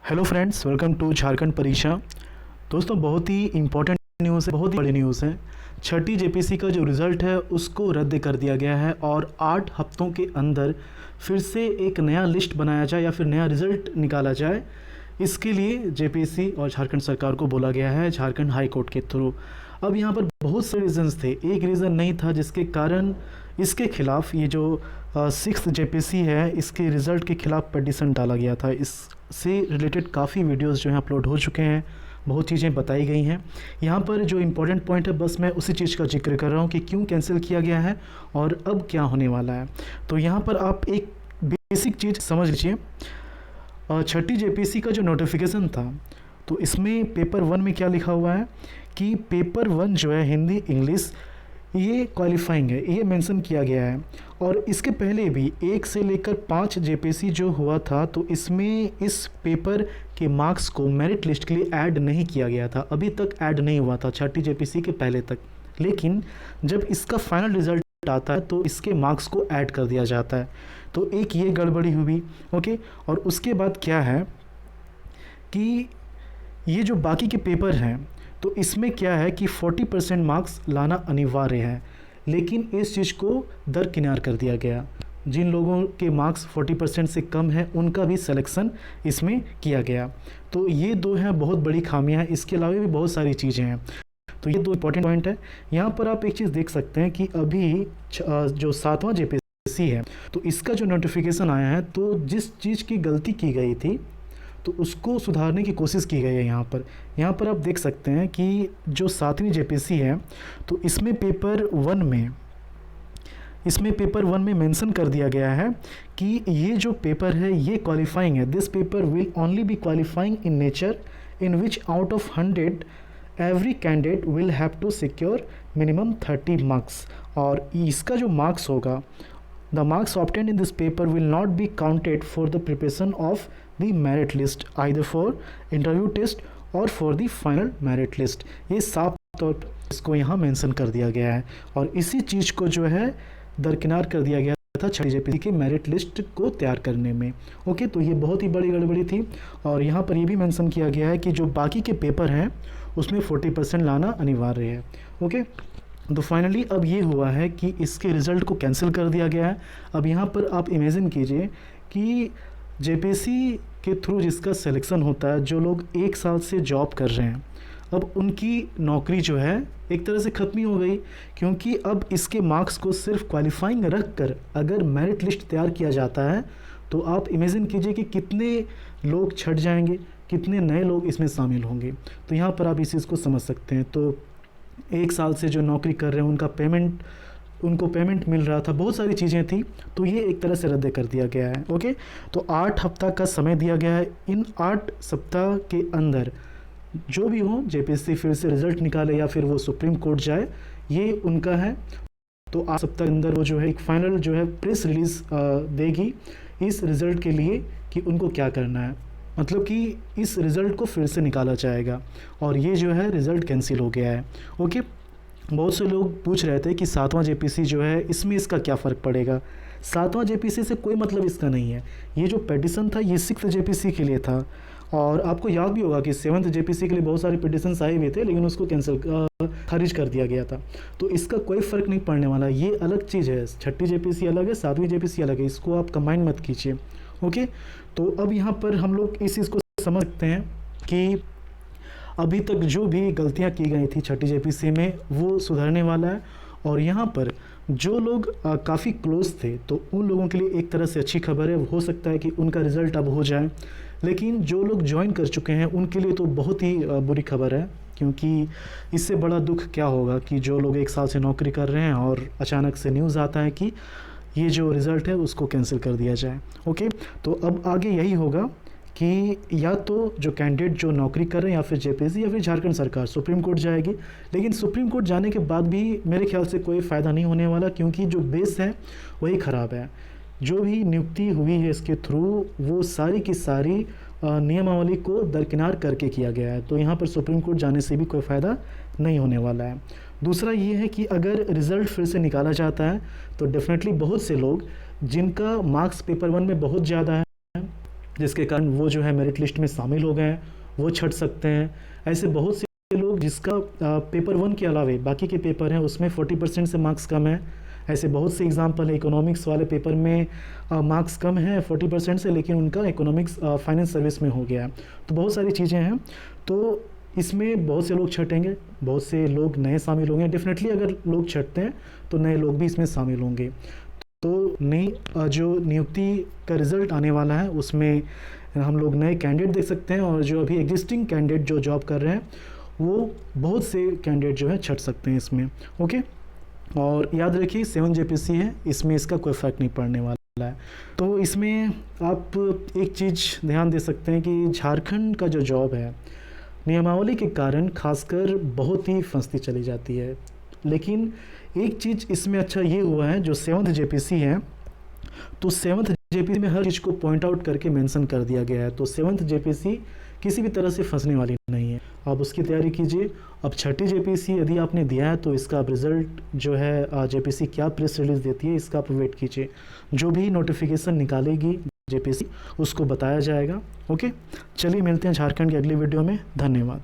Hello friends, welcome to Jharkhand परीक्षा। दोस्तों, बहुत ही इंपॉर्टेंट न्यूज़ है, बहुत ही बड़ी न्यूज़ है। छठी जेपीसी का जो रिज़ल्ट है उसको रद्द कर दिया गया है और 8 हफ्तों के अंदर फिर से एक नया लिस्ट बनाया जाए या फिर नया रिज़ल्ट निकाला जाए। इसके लिए जेपीसी और झारखंड सरकार को बोला गया है झारखंड हाई कोर्ट के थ्रू। अब यहाँ पर बहुत से रीज़न्स थे, एक रीज़न नहीं था जिसके कारण इसके खिलाफ ये जो 6th जेपीसी है इसके रिज़ल्ट के खिलाफ पिटीशन डाला गया था। इससे रिलेटेड काफ़ी वीडियोस जो हैं अपलोड हो चुके हैं, बहुत चीज़ें बताई गई हैं। यहाँ पर जो इम्पोर्टेंट पॉइंट है बस मैं उसी चीज़ का जिक्र कर रहा हूँ कि क्यों कैंसिल किया गया है और अब क्या होने वाला है। तो यहाँ पर आप एक बेसिक चीज़ समझ लीजिए। छठी जेपीसी का जो नोटिफिकेशन था तो इसमें पेपर 1 में क्या लिखा हुआ है कि पेपर 1 जो है हिंदी इंग्लिश ये क्वालिफाइंग है, ये मेंशन किया गया है। और इसके पहले भी 1 से लेकर 5 जेपीसी जो हुआ था तो इसमें इस पेपर के मार्क्स को मेरिट लिस्ट के लिए ऐड नहीं किया गया था, अभी तक ऐड नहीं हुआ था छठी जेपीसी के पहले तक। लेकिन जब इसका फाइनल रिजल्ट आता है तो इसके मार्क्स को ऐड कर दिया जाता है। तो एक ये गड़बड़ी हुई, ओके। और उसके बाद क्या है कि ये जो बाकी के पेपर हैं तो इसमें क्या है कि 40% मार्क्स लाना अनिवार्य है, लेकिन इस चीज़ को दरकिनार कर दिया गया। जिन लोगों के मार्क्स 40% से कम है उनका भी सिलेक्शन इसमें किया गया। तो ये दो हैं बहुत बड़ी खामियां हैं, इसके अलावा भी बहुत सारी चीज़ें हैं। तो ये दो इंपॉर्टेंट पॉइंट है। यहाँ पर आप एक चीज़ देख सकते हैं कि अभी जो 7वां जेपीसी है तो इसका जो नोटिफिकेशन आया है तो जिस चीज़ की गलती की गई थी तो उसको सुधारने की कोशिश की गई है। यहाँ पर आप देख सकते हैं कि जो 7वीं जेपीसी है तो इसमें पेपर 1 में मेंशन कर दिया गया है कि ये जो पेपर है ये क्वालिफाइंग है। This paper will only be qualifying in nature in which out of 100 every candidate will have to secure minimum 30 marks. और इसका जो मार्क्स होगा, the marks obtained in this paper will not be counted for the preparation of the merit list either for interview test or for the final merit list। ये साफ तौर पर इसको यहाँ मेंशन कर दिया गया है और इसी चीज़ को जो है दरकिनार कर दिया गया था छठी जेपीसी के मेरिट लिस्ट को तैयार करने में। ओके, तो ये बहुत ही बड़ी गड़बड़ी थी। और यहाँ पर ये भी मेंशन किया गया है कि जो बाकी के पेपर हैं उसमें 40% लाना अनिवार्य है। ओके, तो फाइनली अब ये हुआ है कि इसके रिज़ल्ट को कैंसिल कर दिया गया है। अब यहाँ पर आप इमेजिन कीजिए कि जेपीसी के थ्रू जिसका सिलेक्शन होता है, जो लोग 1 साल से जॉब कर रहे हैं, अब उनकी नौकरी जो है एक तरह से ख़त्म ही हो गई, क्योंकि अब इसके मार्क्स को सिर्फ क्वालिफाइंग रख कर अगर मेरिट लिस्ट तैयार किया जाता है तो आप इमेजिन कीजिए कि कितने लोग छट जाएंगे, कितने नए लोग इसमें शामिल होंगे। तो यहाँ पर आप इस चीज़ को समझ सकते हैं। तो 1 साल से जो नौकरी कर रहे हैं उनको पेमेंट मिल रहा था, बहुत सारी चीज़ें थी, तो ये एक तरह से रद्द कर दिया गया है। ओके, तो 8 हफ्ता का समय दिया गया है। इन 8 सप्ताह के अंदर जो भी हो जेपीसी फिर से रिज़ल्ट निकाले या फिर वो सुप्रीम कोर्ट जाए, ये उनका है। तो 8 सप्ताह के अंदर वो जो है एक फाइनल जो है प्रेस रिलीज़ देगी इस रिज़ल्ट के लिए कि उनको क्या करना है, मतलब कि इस रिज़ल्ट को फिर से निकाला जाएगा। और ये जो है रिज़ल्ट कैंसिल हो गया है। ओके, बहुत से लोग पूछ रहे थे कि 7वां जेपीसी जो है इसमें इसका क्या फ़र्क पड़ेगा। 7वां जेपीसी से कोई मतलब इसका नहीं है। ये जो पिटीशन था ये 6th जेपीसी के लिए था। और आपको याद भी होगा कि 7th जेपीसी के लिए बहुत सारे पिटीशंस आए हुए थे, लेकिन उसको खारिज कर दिया गया था। तो इसका कोई फ़र्क नहीं पड़ने वाला, ये अलग चीज़ है। छठी जेपीसी अलग है, 7वीं जेपीसी अलग है, इसको आप कंबाइन मत कीजिए। ओके, तो अब यहाँ पर हम लोग इस चीज़ को समझ सकते हैं कि अभी तक जो भी गलतियाँ की गई थी छठी जेपीसी में वो सुधरने वाला है। और यहाँ पर जो लोग काफ़ी क्लोज थे तो उन लोगों के लिए एक तरह से अच्छी खबर है, हो सकता है कि उनका रिज़ल्ट अब हो जाए। लेकिन जो लोग ज्वाइन कर चुके हैं उनके लिए तो बहुत ही बुरी खबर है, क्योंकि इससे बड़ा दुख क्या होगा कि जो लोग 1 साल से नौकरी कर रहे हैं और अचानक से न्यूज़ आता है कि ये जो रिज़ल्ट है उसको कैंसिल कर दिया जाए। ओके, तो अब आगे यही होगा कि या तो जो कैंडिडेट जो नौकरी कर रहे हैं या फिर जेपीसी या फिर झारखंड सरकार सुप्रीम कोर्ट जाएगी। लेकिन सुप्रीम कोर्ट जाने के बाद भी मेरे ख्याल से कोई फ़ायदा नहीं होने वाला, क्योंकि जो बेस है वही ख़राब है। जो भी नियुक्ति हुई है इसके थ्रू वो सारी की सारी नियमावली को दरकिनार करके किया गया है। तो यहाँ पर सुप्रीम कोर्ट जाने से भी कोई फ़ायदा नहीं होने वाला है। दूसरा ये है कि अगर रिज़ल्ट फिर से निकाला जाता है तो डेफिनेटली बहुत से लोग जिनका मार्क्स पेपर 1 में बहुत ज़्यादा है जिसके कारण वो जो है मेरिट लिस्ट में शामिल हो गए हैं, वो छट सकते हैं। ऐसे बहुत से लोग जिसका पेपर 1 के अलावे बाकी के पेपर हैं उसमें 40% से मार्क्स कम है। ऐसे बहुत से एग्जाम्पल है, इकोनॉमिक्स वाले पेपर में मार्क्स कम है 40% से, लेकिन उनका इकोनॉमिक्स फाइनेंस सर्विस में हो गया। तो बहुत सारी चीज़ें हैं, तो इसमें बहुत से लोग छटेंगे, बहुत से लोग नए शामिल होंगे। डेफिनेटली अगर लोग छटते हैं तो नए लोग भी इसमें शामिल होंगे। तो नई जो नियुक्ति का रिज़ल्ट आने वाला है उसमें हम लोग नए कैंडिडेट देख सकते हैं, और जो अभी एग्जिस्टिंग कैंडिडेट जो जॉब कर रहे हैं वो बहुत से कैंडिडेट जो है छट सकते हैं इसमें। ओके, और याद रखिए 7 JPC है, इसमें इसका कोई फ़र्क नहीं पड़ने वाला है। तो इसमें आप एक चीज़ ध्यान दे सकते हैं कि झारखंड का जो जॉब है नियमावली के कारण खासकर बहुत ही फंसती चली जाती है। लेकिन एक चीज़ इसमें अच्छा ये हुआ है, जो 7th JPC है तो 7th JPC में हर चीज़ को पॉइंट आउट करके मेंशन कर दिया गया है। तो 7th JPC किसी भी तरह से फंसने वाली नहीं है। आप उसकी तैयारी कीजिए। अब 6ठी JPC यदि आपने दिया है तो इसका रिज़ल्ट जो है JPC क्या प्रेस रिलीज़ देती है इसका आप वेट कीजिए। जो भी नोटिफिकेशन निकालेगी JPC उसको बताया जाएगा। ओके, चलिए मिलते हैं झारखंड की अगली वीडियो में। धन्यवाद।